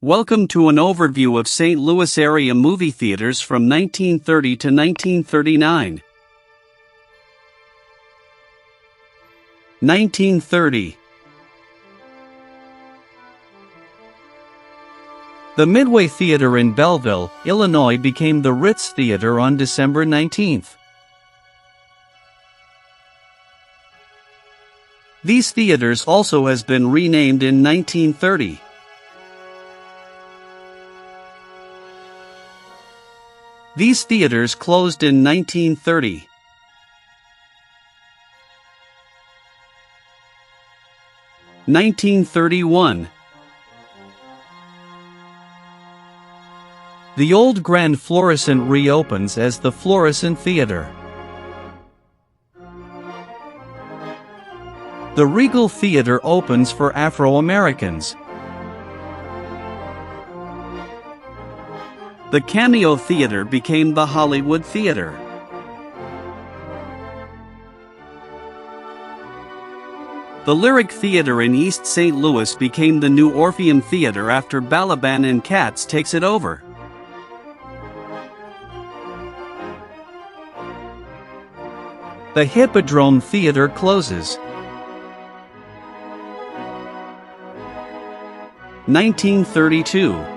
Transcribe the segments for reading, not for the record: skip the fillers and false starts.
Welcome to an overview of St. Louis area movie theaters from 1930 to 1939. 1930. The Midway Theater in Belleville, Illinois became the Ritz Theater on December 19. These theaters also has been renamed in 1930. These theaters closed in 1930. 1931. The old Grand Florissant reopens as the Florissant Theater. The Regal Theater opens for Afro-Americans. The Cameo Theater became the Hollywood Theater. The Lyric Theater in East St. Louis became the New Orpheum Theater after Balaban and Katz takes it over. The Hippodrome Theater closes. 1932.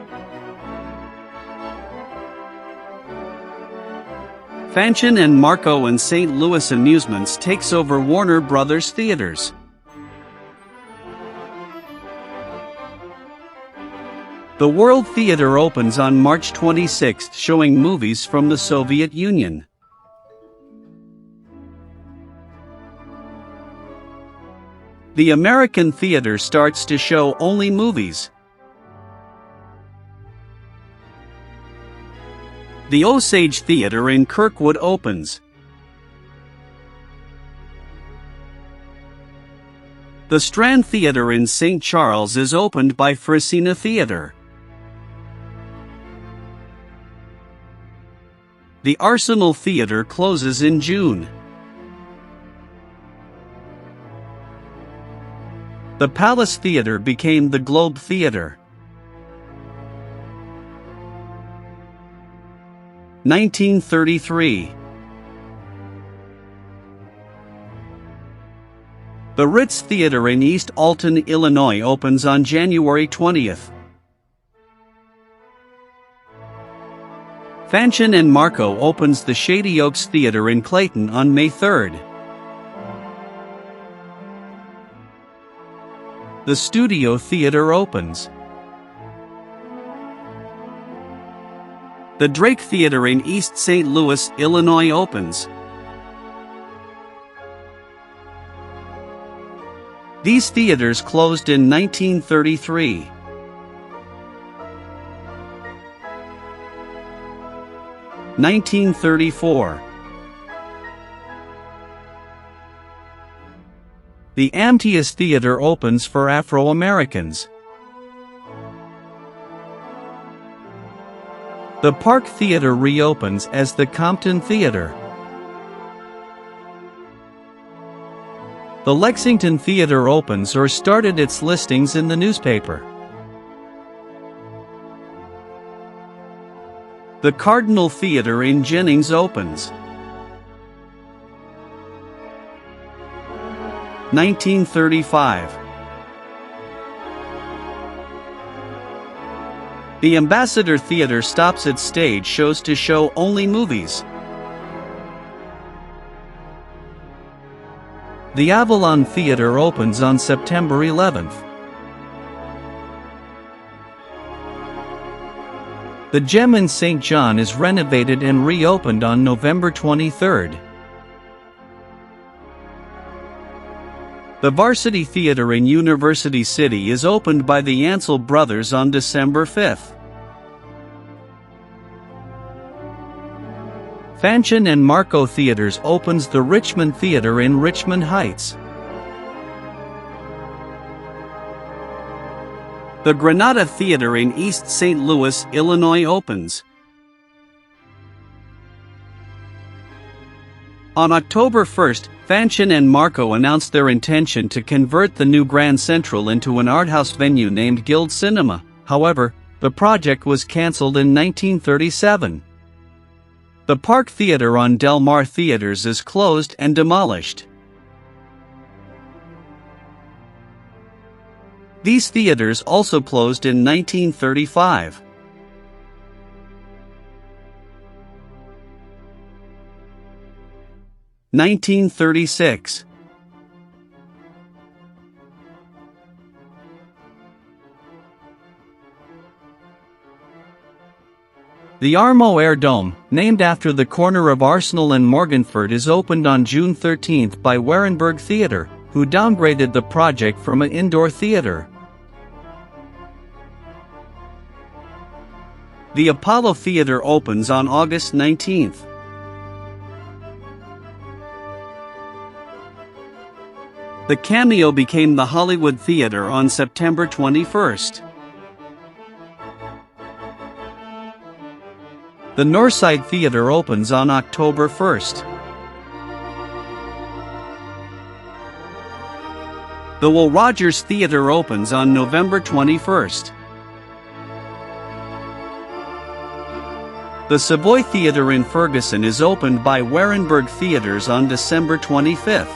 Fanchon and Marco and St. Louis Amusements takes over Warner Brothers Theaters. The World Theater opens on March 26, showing movies from the Soviet Union. The American Theater starts to show only movies. The Osage Theater in Kirkwood opens. The Strand Theater in St. Charles is opened by Frisina Theater. The Arsenal Theater closes in June. The Palace Theater became the Globe Theater. 1933. The Ritz Theater in East Alton, Illinois opens on January 20th. Fanchon and Marco opens the Shady Oaks Theater in Clayton on May 3rd. The Studio Theater opens. The Drake Theater in East St. Louis, Illinois opens. These theaters closed in 1933. 1934. The Amtius Theater opens for Afro-Americans. The Park Theater reopens as the Compton Theater. The Lexington Theater opens or started its listings in the newspaper. The Cardinal Theater in Jennings opens. 1935. The Ambassador Theater stops its stage shows to show only movies. The Avalon Theater opens on September 11th. The Gem in St. John is renovated and reopened on November 23rd. The Varsity Theater in University City is opened by the Ansel Brothers on December 5th. Fanchon and Marco Theaters opens the Richmond Theater in Richmond Heights. The Granada Theater in East St. Louis, Illinois opens. On October 1st, Fanchon and Marco announced their intention to convert the new Grand Central into an art house venue named Guild Cinema. However, The project was cancelled in 1937. The Park Theatre on Del Mar Theatres is closed and demolished. These theatres also closed in 1935. (1936) The Armo Air Dome, named after the corner of Arsenal and Morganford, is opened on June 13 by Warenberg Theatre, who downgraded the project from an indoor theatre. The Apollo Theatre opens on August 19. The Cameo became the Hollywood Theatre on September 21. The Northside Theatre opens on October 1. The Will Rogers Theatre opens on November 21. The Savoy Theatre in Ferguson is opened by Warenberg Theatres on December 25.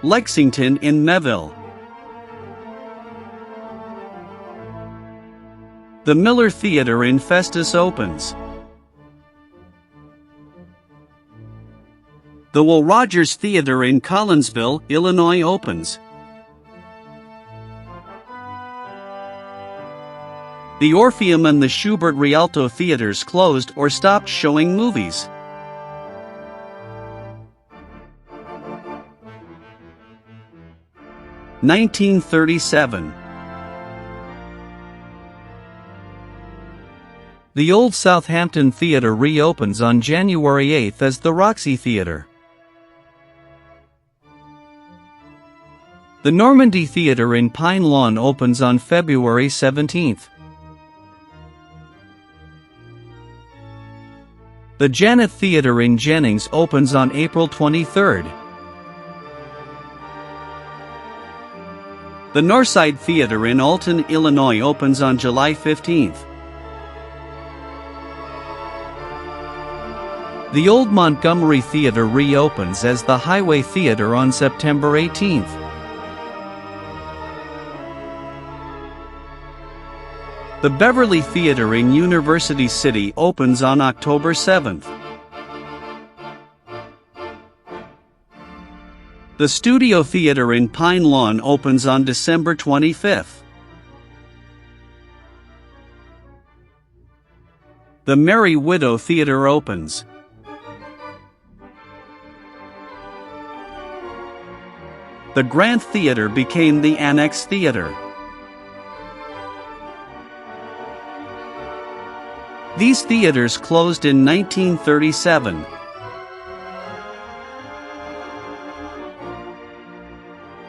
Lexington in Melville. The Miller Theatre in Festus opens. The Will Rogers Theatre in Collinsville, Illinois opens. The Orpheum and the Schubert Rialto Theatres closed or stopped showing movies. (1937) The Old Southampton Theatre reopens on January 8 as the Roxy Theatre. The Normandy Theatre in Pine Lawn opens on February 17. The Janet Theatre in Jennings opens on April 23. The Northside Theatre in Alton, Illinois opens on July 15. The Old Montgomery Theatre reopens as the Highway Theatre on September 18. The Beverly Theatre in University City opens on October 7. The Studio Theatre in Pine Lawn opens on December 25. The Merry Widow Theatre opens. The Grant Theatre became the Annex Theatre. These theatres closed in 1937.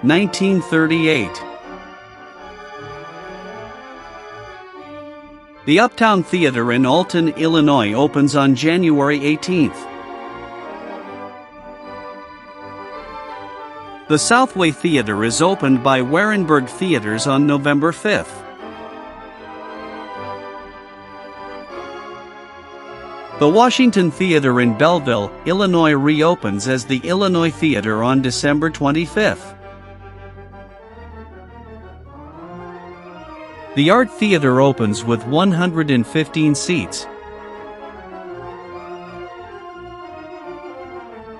(1938) The Uptown Theatre in Alton, Illinois opens on January 18. The Southway Theatre is opened by Warenberg Theatres on November 5. The Washington Theatre in Belleville, Illinois reopens as the Illinois Theatre on December 25. The Art Theatre opens with 115 seats.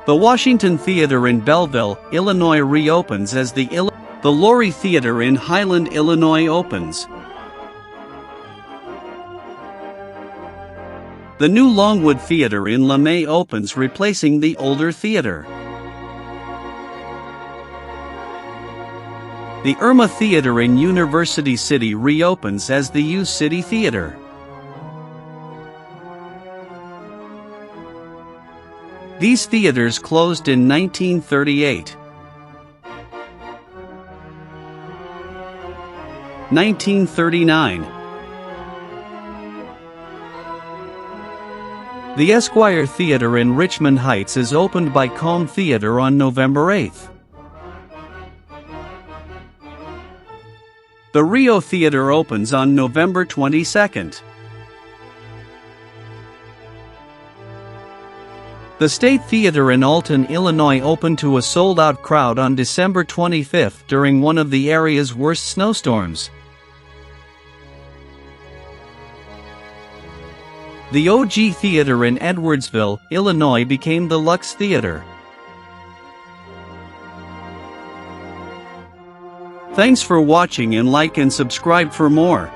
The Washington Theatre in Belleville, Illinois reopens as the Laurie Theatre in Highland, Illinois opens. The new Longwood Theatre in LeMay opens, replacing the older theatre. The Irma Theatre in University City reopens as the U City Theatre. These theatres closed in 1938. 1939. The Esquire Theatre in Richmond Heights is opened by Combe Theatre on November 8. The Rio Theater opens on November 22nd. The State Theater in Alton, Illinois opened to a sold-out crowd on December 25 during one of the area's worst snowstorms. The OG Theater in Edwardsville, Illinois became the Lux Theater. Thanks for watching, and like and subscribe for more.